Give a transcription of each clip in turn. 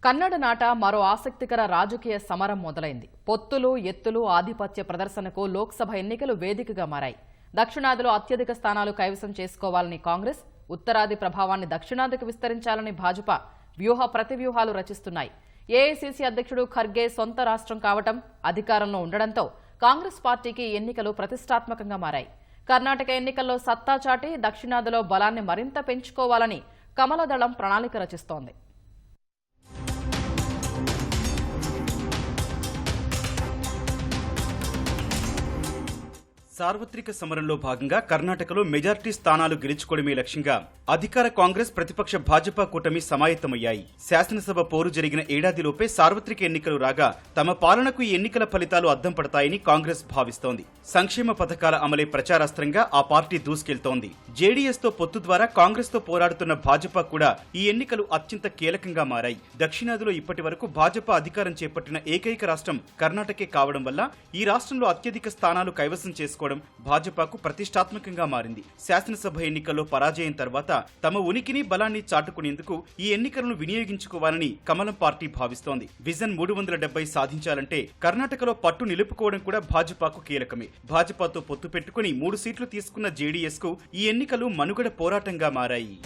కన్నడ నాట మరో ఆసక్తికర రాజకీయ సమరం మొదలైంది. పొత్తులు, ఎత్తులు, ఆధిపత్య ప్రదర్శనకు లోక్సభ ఎన్నికలు వేదికగా మారాయి. దక్షిణాదిలో అత్యధిక స్థానాలు కైవసం చేసుకోవాలని కాంగ్రెస్, ఉత్తరాది ప్రభావాన్ని దక్షిణాదికి విస్తరించాలని భాజపా వ్యూహ ప్రతివ్యూహాలు రచిస్తున్నాయి. ఏఐసీసీ అధ్యక్షుడు ఖర్గే సొంత రాష్ట్రం కావటం, అధికారంలో ఉండడంతో కాంగ్రెస్ పార్టీకి ఎన్నికలు ప్రతిష్టాత్మకంగా మారాయి. కర్ణాటక ఎన్నికల్లో సత్తా చాటి దక్షిణాదిలో బలాన్ని మరింత పెంచుకోవాలని కమలదళం ప్రణాళిక రచిస్తోంది. సార్వత్రిక సమరంలో భాగంగా కర్ణాటకలో మెజార్టీ స్థానాలు గెలుచుకోవడమే లక్ష్యంగా అధికార కాంగ్రెస్, ప్రతిపక్ష భాజపా కూటమి సమాయత్తమయ్యాయి. శాసనసభ పోరు జరిగిన ఏడాదిలోపే సార్వత్రిక ఎన్నికలు రాగా తమ పాలనకు ఈ ఎన్నికల ఫలితాలు అద్దం పడతాయని కాంగ్రెస్ భావిస్తోంది. సంక్షేమ పథకాల అమలే ప్రచారాస్త్రంగా ఆ పార్టీ దూసుకెళ్తోంది. జేడీఎస్ తో పొత్తు ద్వారా కాంగ్రెస్ తో పోరాడుతున్న భాజపా కూడా ఈ ఎన్నికలు అత్యంత కీలకంగా మారాయి. దక్షిణాదిలో ఇప్పటి వరకు భాజపా అధికారం చేపట్టిన ఏకైక రాష్ట్రం కర్ణాటకే కావడం వల్ల ఈ రాష్ట్రంలో అత్యధిక స్థానాలు కైవసం చేసుకోవడం భాజపాకు ప్రతిష్టాత్మకంగా మారింది. శాసనసభ ఎన్నికల్లో పరాజయం తర్వాత తమ ఉనికిని, బలాన్ని చాటుకునేందుకు ఈ ఎన్నికలను వినియోగించుకోవాలని కమలం పార్టీ భావిస్తోంది. విజన్ 370 సాధించాలంటే కర్ణాటకలో పట్టు నిలుపుకోవడం కూడా భాజపాకు కీలకమే. భాజపాతో పొత్తు పెట్టుకుని 3 సీట్లు తీసుకున్న జేడీఎస్ కు ఈ ఎన్నికలు మనుగడ పోరాటంగా మారాయి.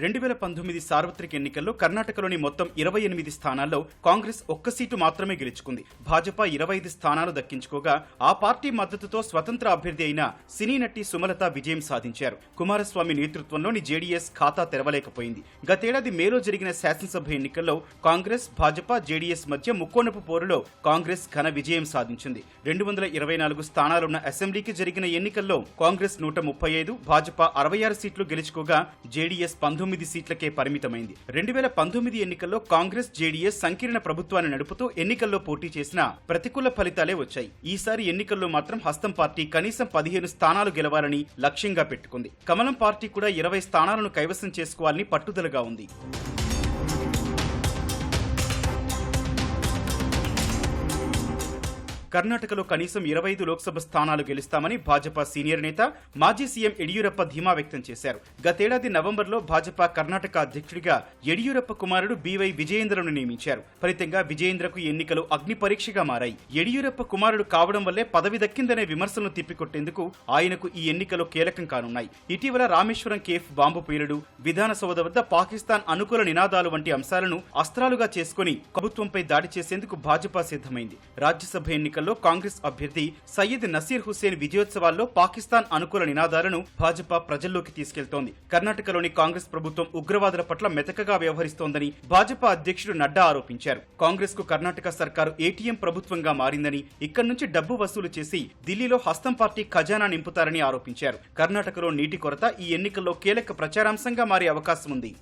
2019 సార్వత్రిక ఎన్నికల్లో కర్ణాటకలోని మొత్తం 28 స్థానాల్లో కాంగ్రెస్ ఒక్క సీటు మాత్రమే గెలుచుకుంది. భాజపా 25 స్థానాలు దక్కించుకోగా ఆ పార్టీ మద్దతుతో స్వతంత్ర అభ్యర్థి అయిన సినీ నటి సుమలత విజయం సాధించారు. కుమారస్వామి నేతృత్వంలోని జేడీఎస్ ఖాతా తెరవలేకపోయింది. గతేడాది మేలో జరిగిన శాసనసభ ఎన్నికల్లో కాంగ్రెస్, భాజపా, జేడీఎస్ మధ్య ముక్కోనపు పోరులో కాంగ్రెస్ ఘన విజయం సాధించింది. 224 స్థానాలున్న అసెంబ్లీకి జరిగిన ఎన్నికల్లో కాంగ్రెస్ 135, భాజపా 66 సీట్లు గెలుచుకోగా జేడీఎస్ 19 సీట్లకే పరిమితమైంది. 2019 ఎన్నికల్లో కాంగ్రెస్, జేడీఎస్ సంకీర్ణ ప్రభుత్వాన్ని నడుపుతూ ఎన్నికల్లో పోటీ చేసిన ప్రతికూల ఫలితాలే వచ్చాయి. ఈసారి ఎన్నికల్లో మాత్రం హస్తం పార్టీ కనీసం 15 స్థానాలు గెలవాలని లక్ష్యంగా పెట్టుకుంది. కమలం పార్టీ కూడా 20 స్థానాలను కైవసం చేసుకోవాలని పట్టుదలగా ఉంది. కర్ణాటకలో కనీసం 25 లోక్సభ స్థానాలు గెలుస్తామని భాజపా సీనియర్ నేత, మాజీ సీఎం యడియూరప్ప ధీమా వ్యక్తం చేశారు. గతేడాది నవంబర్లో భాజపా కర్ణాటక అధ్యక్షుడిగా యడియూరప్ప కుమారుడు బీవై విజయేంద్రను నియమించారు. ఫలితంగా విజయేంద్రకు ఎన్నికలు అగ్ని పరీక్షగా మారాయి. యడియూరప్ప కుమారుడు కావడం వల్లే పదవి దక్కిందనే విమర్శలను తిప్పికొట్టేందుకు ఆయనకు ఈ ఎన్నికలు కీలకం కానున్నాయి. ఇటీవల రామేశ్వరం కేఫ్ బాంబు పేలుడు, విధానసౌధ వద్ద పాకిస్తాన్ అనుకూల నినాదాలు వంటి అంశాలను అస్త్రాలుగా చేసుకుని ప్రభుత్వంపై దాడి చేసేందుకు భాజపా సిద్ధమైంది. రాజ్యసభ ఎన్నికల్లో కాంగ్రెస్ అభ్యర్థి సయ్యద్ నసీర్ హుస్సేన్ విజయోత్సవాల్లో పాకిస్తాన్ అనుకూల నినాదాలను భాజపా ప్రజల్లోకి తీసుకెళ్తోంది. కర్ణాటకలోని కాంగ్రెస్ ప్రభుత్వం ఉగ్రవాదుల పట్ల మెతకగా వ్యవహరిస్తోందని భాజపా అధ్యక్షుడు నడ్డా ఆరోపించారు. కాంగ్రెస్ కు కర్ణాటక సర్కారు ఏటీఎం ప్రభుత్వంగా మారిందని, ఇక్కడి నుంచి డబ్బు వసూలు చేసి ఢిల్లీలో హస్తం పార్టీ ఖజానా నింపుతారని ఆరోపించారు. కర్ణాటకలో నీటి కొరత ఈ ఎన్నికల్లో కీలక ప్రచారాంశంగా మారే అవకాశం ఉంది.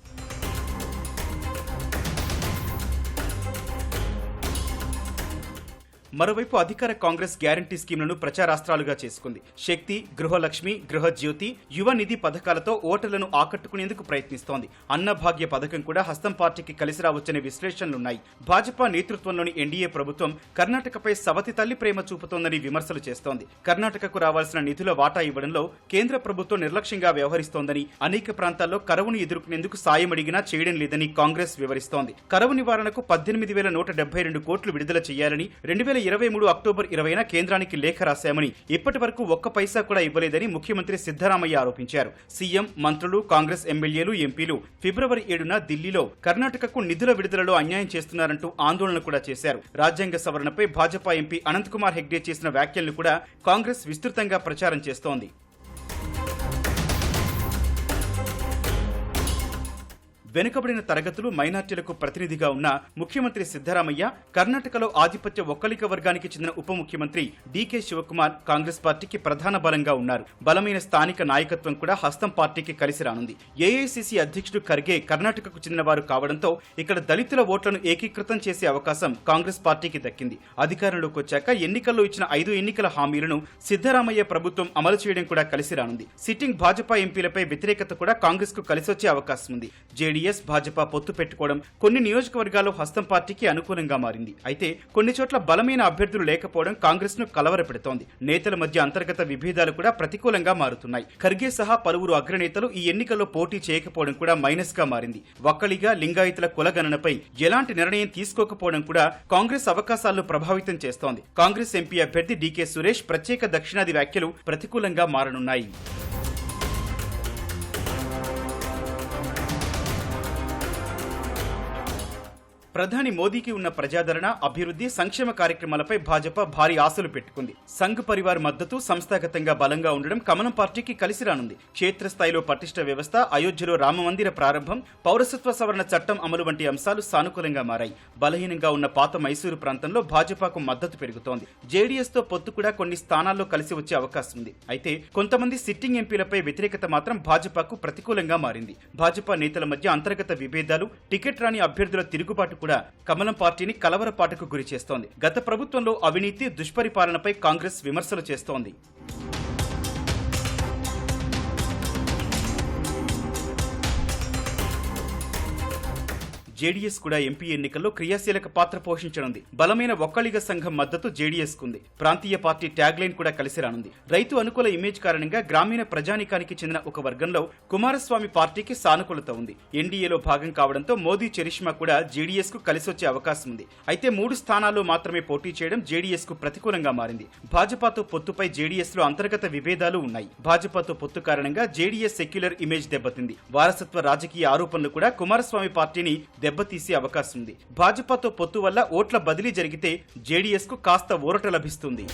మరోవైపు అధికార కాంగ్రెస్ గ్యారంటీ స్కీమ్లను ప్రచారాస్త్రాలుగా చేసుకుంది. శక్తి, గృహలక్ష్మి, గృహజ్యోతి, యువ నిధి పథకాలతో ఓటర్లను ఆకట్టుకునేందుకు ప్రయత్నిస్తోంది. అన్నభాగ్య పథకం కూడా హస్తం పార్టీకి కలిసి రావచ్చనే విశ్లేషణలున్నాయి. భాజపా నేతృత్వంలోని ఎన్డీఏ ప్రభుత్వం కర్ణాటకపై సవతి తల్లి ప్రేమ చూపుతోందని విమర్శలు చేస్తోంది. కర్ణాటకకు రావాల్సిన నిధుల వాటా ఇవ్వడంలో కేంద్ర ప్రభుత్వం నిర్లక్ష్యంగా వ్యవహరిస్తోందని, అనేక ప్రాంతాల్లో కరువును ఎదుర్కొనేందుకు సాయం అడిగినా చేయడం లేదని కాంగ్రెస్ వివరిస్తోంది. కరువు నివారణకు 18,172 కోట్లు విడుదల చేయాలని 2023 అక్టోబర్ 20న కేంద్రానికి లేఖ రాశామని, ఇప్పటి వరకు ఒక్క పైసా కూడా ఇవ్వలేదని ముఖ్యమంత్రి సిద్ధరామయ్య ఆరోపించారు. సీఎం, మంత్రులు, కాంగ్రెస్ ఎమ్మెల్యేలు, ఎంపీలు ఫిబ్రవరి 7న ఢిల్లీలో కర్ణాటకకు నిధుల విడుదలలో అన్యాయం చేస్తున్నారంటూ ఆందోళన కూడా చేశారు. రాజ్యాంగ సవరణపై భాజపా ఎంపీ అనంత్ కుమార్ హెగ్డే చేసిన వ్యాఖ్యలను కూడా కాంగ్రెస్ విస్తృతంగా ప్రచారం చేస్తోంది. వెనుకబడిన తరగతులు, మైనార్టీలకు ప్రతినిధిగా ఉన్న ముఖ్యమంత్రి సిద్ధరామయ్య కర్ణాటకలో ఆధిపత్య ఒక్కలిక వర్గానికి చెందిన ఉప ముఖ్యమంత్రి డీకే శివకుమార్ కాంగ్రెస్ పార్టీకి ప్రధాన బలంగా ఉన్నారు. బలమైన స్థానిక నాయకత్వం కూడా హస్తం పార్టీకి కలిసి రానుంది. ఏఐసీసీ అధ్యక్షుడు ఖర్గే కర్ణాటకకు చెందిన వారు కావడంతో ఇక్కడ దళితుల ఓట్లను ఏకీకృతం చేసే అవకాశం కాంగ్రెస్ పార్టీకి దక్కింది. అధికారంలోకి వచ్చాక ఎన్నికల్లో ఇచ్చిన 5 ఎన్నికల హామీలను సిద్ధరామయ్య ప్రభుత్వం అమలు చేయడం కూడా కలిసి రానుంది. సిట్టింగ్ భాజపా ఎంపీలపై వ్యతిరేకత కూడా కాంగ్రెస్ కు కలిసొచ్చే అవకాశం ఉంది. జేడీ జేడీఎస్ భాజపా పొత్తు పెట్టుకోవడం కొన్ని నియోజకవర్గాల్లో హస్తం పార్టీకి అనుకూలంగా మారింది. అయితే కొన్ని చోట్ల బలమైన అభ్యర్థులు లేకపోవడం కాంగ్రెస్ ను కలవరపెడుతోంది. నేతల మధ్య అంతర్గత విభేదాలు కూడా ప్రతికూలంగా మారుతున్నాయి. ఖర్గే సహా పలువురు అగ్రనేతలు ఈ ఎన్నికల్లో పోటీ చేయకపోవడం కూడా మైనస్ గా మారింది. ఒక్కలిగా లింగాయతుల కులగణనపై ఎలాంటి నిర్ణయం తీసుకోకపోవడం కూడా కాంగ్రెస్ అవకాశాలను ప్రభావితం చేస్తోంది. కాంగ్రెస్ ఎంపీ అభ్యర్థి డీకే సురేష్ ప్రత్యేక దక్షిణాది వ్యాఖ్యలు ప్రతికూలంగా మారనున్నాయి. ప్రధాని మోదీకి ఉన్న ప్రజాదరణ, అభివృద్ధి, సంక్షేమ కార్యక్రమాలపై భాజపా భారీ ఆశలు పెట్టుకుంది. సంఘ్ పరివార్ మద్దతు సంస్థాగతంగా బలంగా ఉండడం కమలం పార్టీకి కలిసి రానుంది. క్షేత్రస్థాయిలో పటిష్ట వ్యవస్థ, అయోధ్యలో రామమందిర ప్రారంభం, పౌరసత్వ సవరణ చట్టం అమలు వంటి అంశాలు సానుకూలంగా మారాయి. బలహీనంగా ఉన్న పాత మైసూరు ప్రాంతంలో భాజపాకు మద్దతు పెరుగుతోంది. జేడీఎస్ తో పొత్తు కూడా కొన్ని స్థానాల్లో కలిసి వచ్చే అవకాశం ఉంది. అయితే కొంతమంది సిట్టింగ్ ఎంపీలపై వ్యతిరేకత మాత్రం భాజపాకు ప్రతికూలంగా మారింది. భాజపా నేతల మధ్య అంతర్గత విభేదాలు, టికెట్ రాని అభ్యర్థుల తిరుగుబాటు కూడా కమలం పార్టీని కలవరపాటుకు గురి చేస్తోంది. గత ప్రభుత్వంలో అవినీతి, దుష్పరిపాలనపై కాంగ్రెస్ విమర్శలు చేస్తోంది. జేడీఎస్ కూడా ఎంపీ ఎన్నికల్లో క్రియాశీలక పాత్ర పోషించనుంది. బలమైన ఒక్కళిగ సంఘం మద్దతు జేడీఎస్ కుంది. ప్రాంతీయ పార్టీ ట్యాగ్ లైన్ కూడా కలిసి రానుంది. రైతు అనుకూల ఇమేజ్ కారణంగా గ్రామీణ ప్రజానీకానికి చెందిన ఒక వర్గంలో కుమారస్వామి పార్టీకి సానుకూలత ఉంది. ఎన్డీఏలో భాగం కావడంతో మోదీ చరిష్మా కూడా జేడీఎస్ కు కలిసొచ్చే అవకాశం ఉంది. అయితే 3 స్థానాల్లో మాత్రమే పోటీ చేయడం జేడీఎస్ కు ప్రతికూలంగా మారింది. భాజపాతో పొత్తుపై జేడీఎస్ లో అంతర్గత విభేదాలు ఉన్నాయి. భాజపాతో పొత్తు కారణంగా జేడీఎస్ సెక్యులర్ ఇమేజ్ దెబ్బతింది. వారసత్వ రాజకీయ ఆరోపణలు కూడా కుమారస్వామి పార్టీని దెబ్బతీసే అవకాశం ఉంది. భాజపాతో పొత్తు వల్ల ఓట్ల బదిలీ జరిగితే జేడీఎస్ కు కాస్త ఊరట లభిస్తుంది.